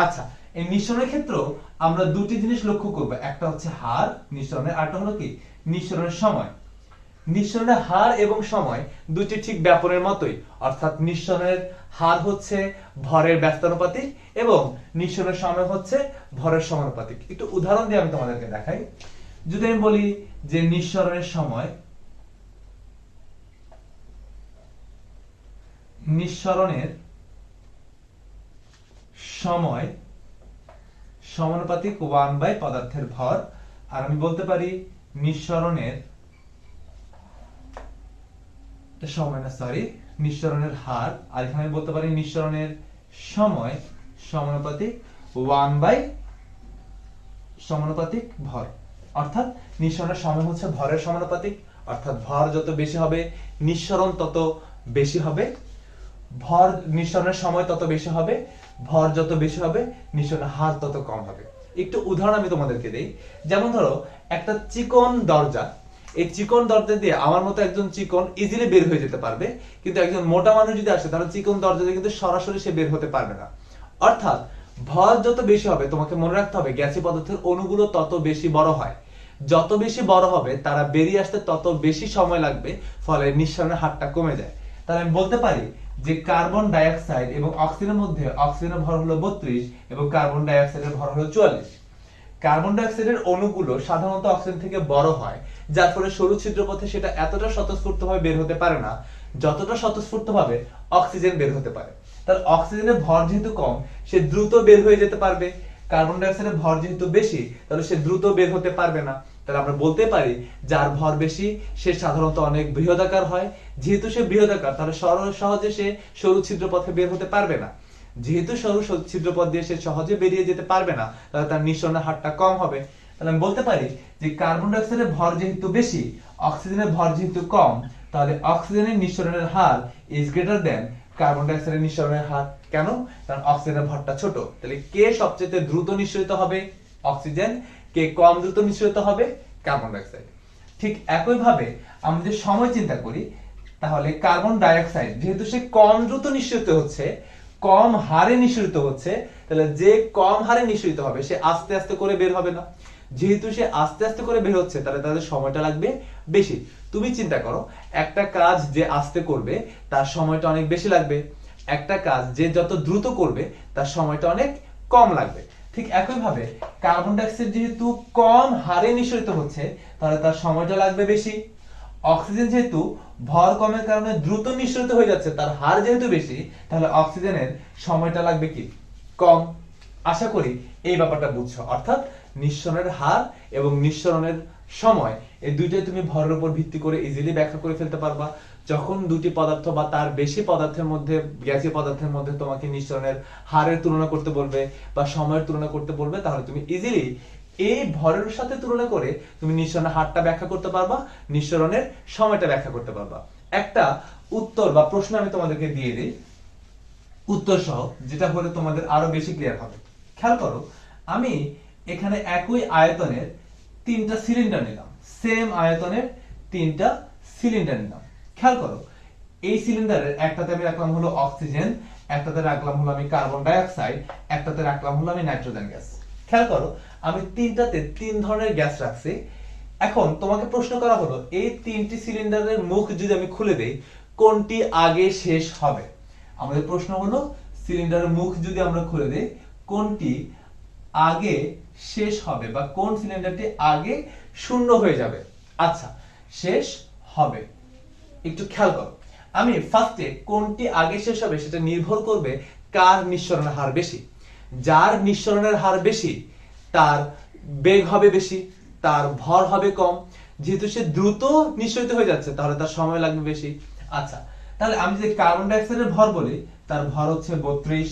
আচ্ছা, এই নিঃসরণের ক্ষেত্রেও আমরা দুটি জিনিস লক্ষ্য করব, একটা হচ্ছে হার নিঃসরণের, আরেকটা হলো কি নিঃসরণের সময়। নিঃসরণের হার এবং সময় দুটি ঠিক ব্যাপনের মতোই, অর্থাৎ নিঃসরণের হার হচ্ছে ভরের ব্যস্তানুপাতিক এবং নিঃসরণের সময় হচ্ছে ভরের সমানুপাতিক। একটু উদাহরণ দিয়ে আমি তোমাদেরকে দেখাই। যদি আমি বলি যে নিঃসরণের সময় সমানুপাতিক 1 পদার্থের ভর, আর আমি বলতে পারি নিঃসরণের হার, আর এখানে বলতে পারি নিঃসরণের সময় সমানুপাতিক 1 ভর। অর্থাৎ নিঃসরণের সময় হচ্ছে ভরের সমানুপাতিক, অর্থাৎ ভর যত বেশি হবে নিঃসরণ তত বেশি হবে, ভর নিঃসরণের সময় তত বেশি হবে, ভর যত বেশি হবে নিঃসরণের হার তত কম হবে। একটু উদাহরণ আমি তোমাদেরকে দেই। যেমন ধরো একটা চিকন দরজা, এই চিকন দরজা দিয়ে আমার মতো একজন চিকন ইজিলি বের হয়ে যেতে পারবে, কিন্তু একজন মোটা মানুষ যদি আসে তাহলে চিকন দরজা দিয়ে কিন্তু সরাসরি সে বের হতে পারবে না। অর্থাৎ ভর যত বেশি হবে, তোমাকে মনে রাখতে হবে গ্যাসীয় পদার্থের অণুগুলো তত বেশি বড় হয়, যত বেশি বড় হবে তারা বেরিয়ে আসতে তত বেশি সময় লাগবে, ফলে নিঃসরণের হারটা কমে যায়। তাহলে আমি বলতে পারি যে কার্বন ডাই অক্সাইড এবং অক্সিজেনের মধ্যে অক্সিজেনের ভর হলো 32 এবং কার্বন ডাই অক্সাইডের ভর হলো 44। কার্বন ডাই অক্সাইডের অণুগুলো সাধারণত অক্সিজেন থেকে বড় হয়, যার ফলে সরু ছিদ্রপথে সেটা এতটা স্বতঃস্ফূর্তভাবে বের হতে পারে না যতটা স্বতঃস্ফূর্তভাবে অক্সিজেন বের হতে পারে। তাহলে অক্সিজেনের ভর যেহেতু কম, সে দ্রুত বের হয়ে যেতে পারবে, কার্বন ডাই অক্সাইডের ভর যেহেতু বেশি তাহলে সে দ্রুত বের হতে পারবে না। তাহলে আমরা বলতে পারি যার ভর বেশি সে সাধারণত অনেক বৃহদাকার হয়, যেহেতু সে বৃহদাকার তাহলে সহজে সে সরু ছিদ্রপথে বের হতে পারবে না, যেহেতু সরু ছিদ্রপথ দিয়ে সে সহজে বেরিয়ে যেতে পারবে না, তাহলে তার নিঃসরণের হারটা কম হবে। তাহলে আমি বলতে পারি যে কার্বন ডাই অক্সাইডের ভর যেহেতু বেশি, অক্সিজেনের ভর যেহেতু কম, তাহলে অক্সিজেনের নিঃসরণের her is greater than carbon die অক্সাইডের নিঃসরণের হার। কেন? কারণ অক্সিজেনের ভরটা ছোট। তাহলে কে সবচেয়ে দ্রুত নিঃসরিত হবে? অক্সিজেন। কে কম দ্রুত নিঃসরিত হবে? Carbon die oxide. ঠিক একই ভাবে আমরা যদি সময় চিন্তা করি, তাহলে কার্বন ডাই অক্সাইড যেহেতু সে কম দ্রুত নিঃসরিত হচ্ছে, কম হারে নিঃসরিত হচ্ছে, তাহলে যে কম হারে নিঃসরিত হবে সে আস্তে আস্তে করে বের হবে না। যেহেতু সে আস্তে আস্তে করে বের হচ্ছে তাহলে তাদের সময়টা লাগবে বেশি। তুমি চিন্তা করো, একটা কাজ যে আস্তে করবে তার সময়টা অনেক বেশি লাগবে, একটা কাজ যে যত দ্রুত করবে তার সময়টা অনেক কম লাগবে। ঠিক একইভাবে কার্বন ডাই অক্সাইড যেহেতু কম হারে নিঃসরিত হচ্ছে তাহলে তার সময়টা লাগবে বেশি। অক্সিজেন যেহেতু ভর কমের কারণে দ্রুত নিঃসরিত হয়ে যাচ্ছে, তার হার যেহেতু বেশি, তাহলে অক্সিজেনের সময়টা লাগবে কি কম। আশা করি এই ব্যাপারটা বুঝছো। অর্থাৎ নিঃসরণের হার এবং নিঃসরণের সময় এই দুইটাই তুমি ভরের উপর ভিত্তি করে ইজিলি ব্যাখ্যা করে ফেলতে পারবা। যখন দুটি পদার্থ বা তার বেশি পদার্থের মধ্যে, গ্যাসীয় পদার্থের মধ্যে তোমাকে নিঃসরণের হারের তুলনা করতে বলবে বা সময়ের তুলনা করতে বলবে, তাহলে তুমি ইজিলি এই ভরের সাথে তুলনা করে তুমি নিঃসরণের হারটা ব্যাখ্যা করতে পারবা, নিঃসরণের সময়টা ব্যাখ্যা করতে পারবা। একটা উত্তর বা প্রশ্ন আমি তোমাদেরকে দিয়ে দিই উত্তর সহ, যেটা হলে তোমাদের আরো বেশি ক্লিয়ার হবে। খেয়াল করো, আমি এখানে একই আয়তনের তিনটা সিলিন্ডার নিলাম, সেম আয়তনের তিনটা সিলিন্ডার নিলাম। খেয়াল করো, এই সিলিন্ডারের একটাতে আমি রাখলাম হলো অক্সিজেন, একটাতে রাখলাম হলো আমি কার্বন ডাই অক্সাইড, একটাতে রাখলাম হলো আমি নাইট্রোজেন গ্যাস। খেয়াল করো, আমি তিনটাতে তিন ধরনের গ্যাস রাখছি। এখন তোমাকে প্রশ্ন করা হলো, এই তিনটি সিলিন্ডারের মুখ যদি আমি খুলে দেই কোনটি আগে শেষ হবে? আমাদের প্রশ্ন হলো, সিলিন্ডারের মুখ যদি আমরা খুলে দেই কোনটি আগে শেষ হবে বা কোন সিলিন্ডারটি আগে শূন্য হয়ে যাবে। আচ্ছা, শেষ হবে। একটু খেয়াল করো, আমি ফার্স্টে কোনটি আগে শেষ হবে সেটা নির্ভর করবে কার নিঃসরণের হার বেশি। যার নিঃসরণের হার বেশি তার বেগ হবে বেশি, তার ভর হবে কম। যেহেতু সে দ্রুত নিঃসরিত হয়ে যাচ্ছে তাহলে তার সময় লাগবে বেশি। আচ্ছা, তাহলে আমি যদি কার্বন ডাই অক্সাইডের ভর বলি তার ভর হচ্ছে 32,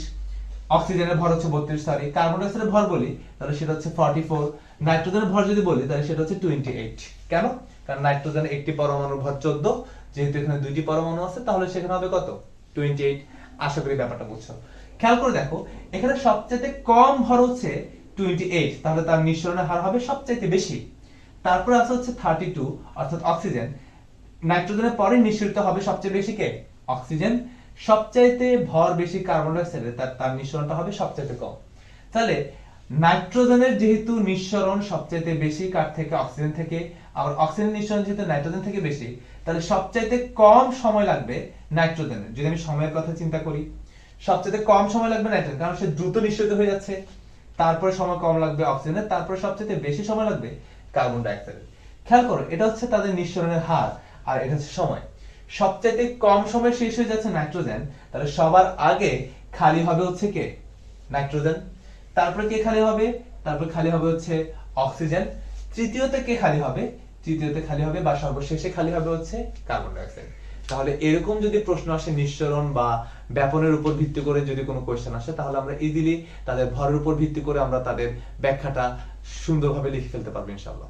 অক্সিজেনের ভর হচ্ছে 32, সরি কার্বন ডাই অক্সাইডের ভর বলি তাহলে সেটা হচ্ছে 44, নাইট্রোজেনের ভর যদি বলি তাহলে সেটা হচ্ছে 28। কেন? কারণ নাইট্রোজেনের একটি পরমাণুর ভর 14, যেহেতু এখানে দুইটি পরমাণু আছে তাহলে সেখানে হবে কত? 28। আশা করি ব্যাপারটা বুঝছো। খেয়াল করে দেখো, এখানে সবচেয়ে কম ভর হচ্ছে 28, তাহলে তার নিঃসরণের হার হবে সবচেয়ে বেশি। তারপরে আছে হচ্ছে 32 অর্থাৎ অক্সিজেন। নাইট্রোজেনের পরে নিঃসরিত হবে সবচেয়ে বেশি কে? অক্সিজেন। সবচাইতে ভর বেশি কার্বন ডাই অক্সাইডের, তার নিঃসরণটা হবে সবচাইতে কম। তাহলে নাইট্রোজেনের যেহেতু নিঃসরণ সবচাইতে বেশি কার থেকে? অক্সিজেন থেকে। আবার অক্সিজেন নিঃসরণ যেহেতু নাইট্রোজেন থেকে বেশি, তাহলে সবচাইতে কম সময় লাগবে নাইট্রোজেনের। যদি আমি সময়ের কথা চিন্তা করি, সবচাইতে কম সময় লাগবে নাইট্রোজেন, কারণ সে দ্রুত নিঃসরিত হয়ে যাচ্ছে। তারপরে সময় কম লাগবে অক্সিজেনের, তারপরে সবচাইতে বেশি সময় লাগবে কার্বন ডাই অক্সাইডের। খেয়াল করো, এটা হচ্ছে তাদের নিঃসরণের হার আর এটা হচ্ছে সময়। সবচাইতে কম সময় শেষ হয়ে যাচ্ছে নাইট্রোজেন, তাহলে সবার আগে খালি হবে হচ্ছে কে? নাইট্রোজেন। তারপরে কে খালি হবে? তারপর খালি হবে হচ্ছে অক্সিজেন। তৃতীয়তে কে খালি হবে? তৃতীয়তে খালি হবে বা সর্বশেষে খালি হবে হচ্ছে কার্বন ডাই অক্সাইড। তাহলে এরকম যদি প্রশ্ন আসে নিঃসরণ বা ব্যাপনের উপর ভিত্তি করে যদি কোনো কোশ্চেন আসে, তাহলে আমরা ইজিলি তাদের ভরের উপর ভিত্তি করে আমরা তাদের ব্যাখ্যাটা সুন্দরভাবে লিখে ফেলতে পারবো ইনশাআল্লাহ।